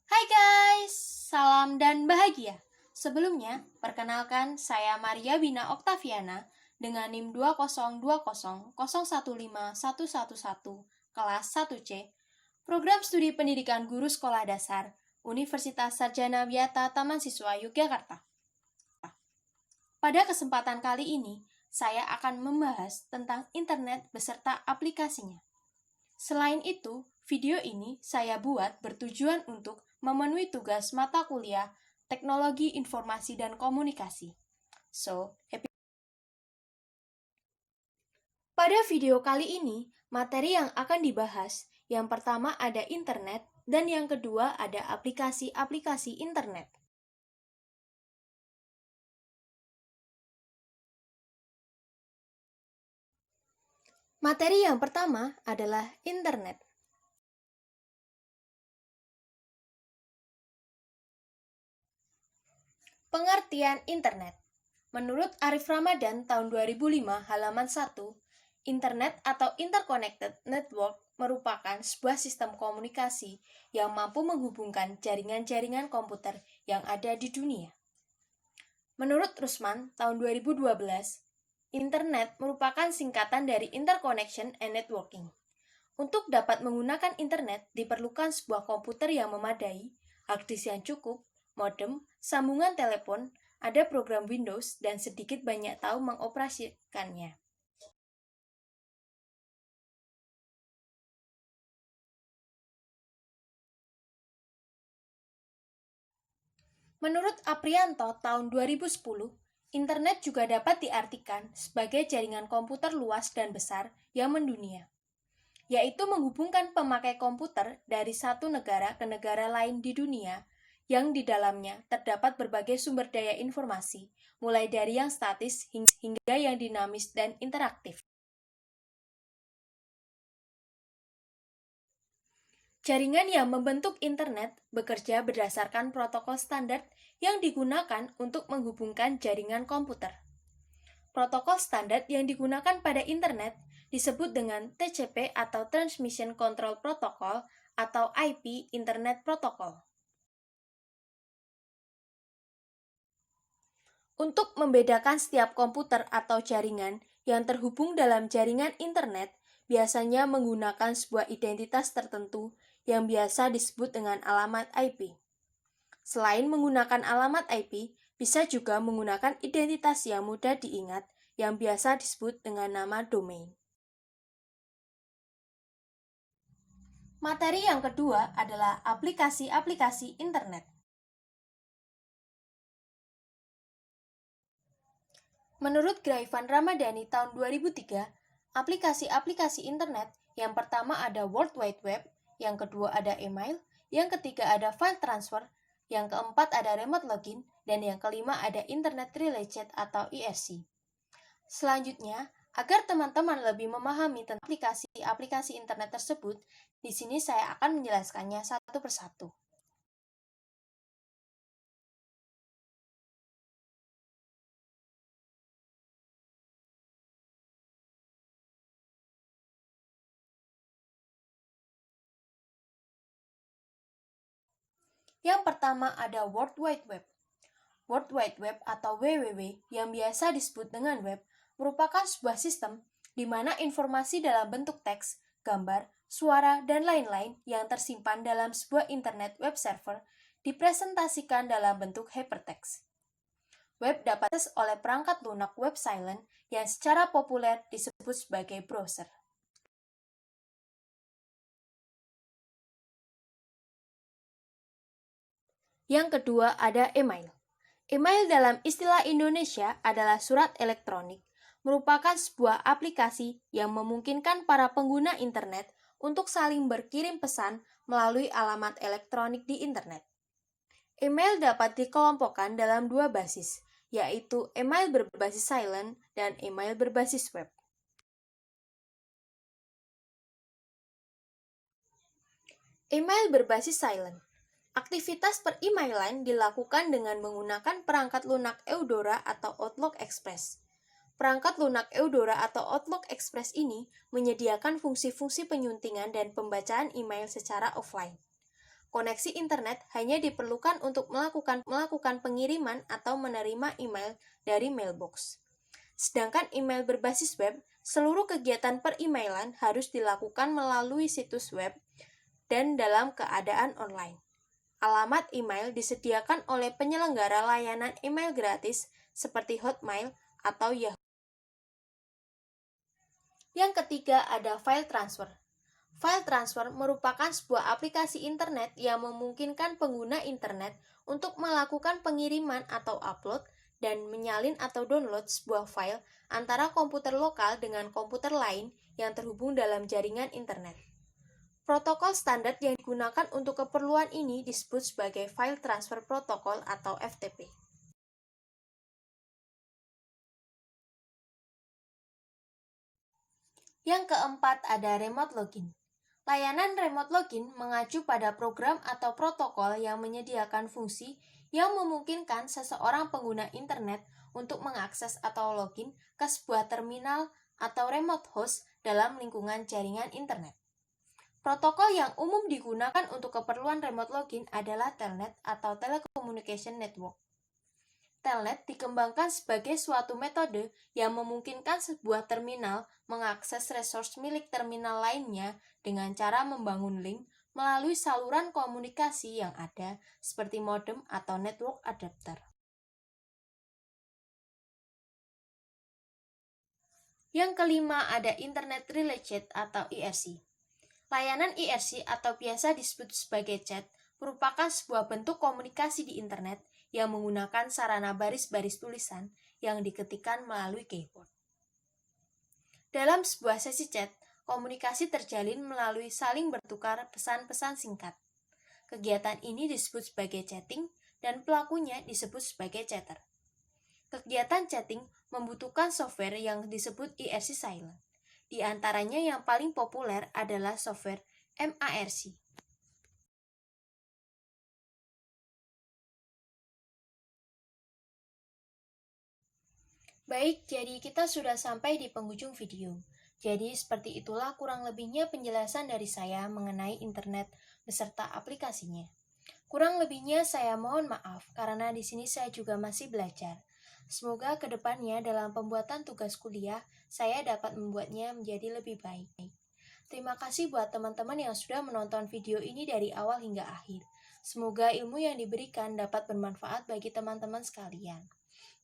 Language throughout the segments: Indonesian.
Hai guys, salam dan bahagia. Sebelumnya, perkenalkan saya Maria Wina Oktaviana dengan NIM 20200115111 kelas 1C, Program Studi Pendidikan Guru Sekolah Dasar, Universitas Sarjana Wiyata Taman Siswa Yogyakarta. Pada kesempatan kali ini, saya akan membahas tentang internet beserta aplikasinya. Selain itu, video ini saya buat bertujuan untuk memenuhi tugas mata kuliah Teknologi Informasi dan Komunikasi. Pada video kali ini, materi yang akan dibahas, yang pertama ada internet, dan yang kedua ada aplikasi-aplikasi internet. Materi yang pertama adalah internet. Pengertian internet. Menurut Arif Ramadan tahun 2005 halaman 1, internet atau interconnected network merupakan sebuah sistem komunikasi yang mampu menghubungkan jaringan-jaringan komputer yang ada di dunia. Menurut Rusman tahun 2012, internet merupakan singkatan dari interconnection and networking. Untuk dapat menggunakan internet diperlukan sebuah komputer yang memadai, hard disk yang cukup, modem, sambungan telepon, ada program Windows, dan sedikit banyak tahu mengoperasikannya. Menurut Aprianto tahun 2010, internet juga dapat diartikan sebagai jaringan komputer luas dan besar yang mendunia, yaitu menghubungkan pemakai komputer dari satu negara ke negara lain di dunia yang di dalamnya terdapat berbagai sumber daya informasi, mulai dari yang statis hingga yang dinamis dan interaktif. Jaringan yang membentuk internet bekerja berdasarkan protokol standar yang digunakan untuk menghubungkan jaringan komputer. Protokol standar yang digunakan pada internet disebut dengan TCP atau Transmission Control Protocol atau IP Internet Protocol. Untuk membedakan setiap komputer atau jaringan yang terhubung dalam jaringan internet, biasanya menggunakan sebuah identitas tertentu yang biasa disebut dengan alamat IP. Selain menggunakan alamat IP, bisa juga menggunakan identitas yang mudah diingat yang biasa disebut dengan nama domain. Materi yang kedua adalah aplikasi-aplikasi internet. Menurut Graifan Ramadhani tahun 2003, aplikasi-aplikasi internet yang pertama ada World Wide Web, yang kedua ada email, yang ketiga ada file transfer, yang keempat ada remote login, dan yang kelima ada Internet Relay Chat atau IRC. Selanjutnya, agar teman-teman lebih memahami tentang aplikasi-aplikasi internet tersebut, di sini saya akan menjelaskannya satu persatu. Yang pertama ada World Wide Web. World Wide Web atau WWW yang biasa disebut dengan web merupakan sebuah sistem di mana informasi dalam bentuk teks, gambar, suara, dan lain-lain yang tersimpan dalam sebuah internet web server dipresentasikan dalam bentuk hypertext. Web dapat diakses oleh perangkat lunak web silent yang secara populer disebut sebagai browser. Yang kedua ada email. Email dalam istilah Indonesia adalah surat elektronik, merupakan sebuah aplikasi yang memungkinkan para pengguna internet untuk saling berkirim pesan melalui alamat elektronik di internet. Email dapat dikelompokkan dalam dua basis, yaitu email berbasis silent dan email berbasis web. Email berbasis silent. Aktivitas per-emailan dilakukan dengan menggunakan perangkat lunak Eudora atau Outlook Express. Perangkat lunak Eudora atau Outlook Express ini menyediakan fungsi-fungsi penyuntingan dan pembacaan email secara offline. koneksi internet hanya diperlukan untuk melakukan pengiriman atau menerima email dari mailbox. Sedangkan email berbasis web, seluruh kegiatan per-emailan harus dilakukan melalui situs web dan dalam keadaan online. Alamat email disediakan oleh penyelenggara layanan email gratis seperti Hotmail atau Yahoo. Yang ketiga ada file transfer. File transfer merupakan sebuah aplikasi internet yang memungkinkan pengguna internet untuk melakukan pengiriman atau upload dan menyalin atau download sebuah file antara komputer lokal dengan komputer lain yang terhubung dalam jaringan internet. Protokol standar yang digunakan untuk keperluan ini disebut sebagai File Transfer Protocol atau FTP. Yang keempat ada remote login. Layanan remote login mengacu pada program atau protokol yang menyediakan fungsi yang memungkinkan seseorang pengguna internet untuk mengakses atau login ke sebuah terminal atau remote host dalam lingkungan jaringan internet. Protokol yang umum digunakan untuk keperluan remote login adalah Telnet atau Telecommunication Network. Telnet dikembangkan sebagai suatu metode yang memungkinkan sebuah terminal mengakses resource milik terminal lainnya dengan cara membangun link melalui saluran komunikasi yang ada seperti modem atau network adapter. Yang kelima ada Internet Relay Chat atau IRC. Layanan IRC atau biasa disebut sebagai chat merupakan sebuah bentuk komunikasi di internet yang menggunakan sarana baris-baris tulisan yang diketikkan melalui keyboard. Dalam sebuah sesi chat, komunikasi terjalin melalui saling bertukar pesan-pesan singkat. Kegiatan ini disebut sebagai chatting dan pelakunya disebut sebagai chatter. Kegiatan chatting membutuhkan software yang disebut IRC silent. Di antaranya yang paling populer adalah software MARC. Baik, jadi kita sudah sampai di penghujung video. Jadi seperti itulah kurang lebihnya penjelasan dari saya mengenai internet beserta aplikasinya. Kurang lebihnya saya mohon maaf karena di sini saya juga masih belajar. Semoga kedepannya dalam pembuatan tugas kuliah saya dapat membuatnya menjadi lebih baik. Terima kasih buat teman-teman yang sudah menonton video ini dari awal hingga akhir. Semoga ilmu yang diberikan dapat bermanfaat bagi teman-teman sekalian.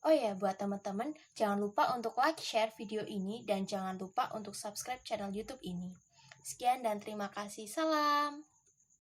Oh ya, buat teman-teman, jangan lupa untuk like, share video ini, dan jangan lupa untuk subscribe channel YouTube ini. Sekian dan terima kasih. Salam!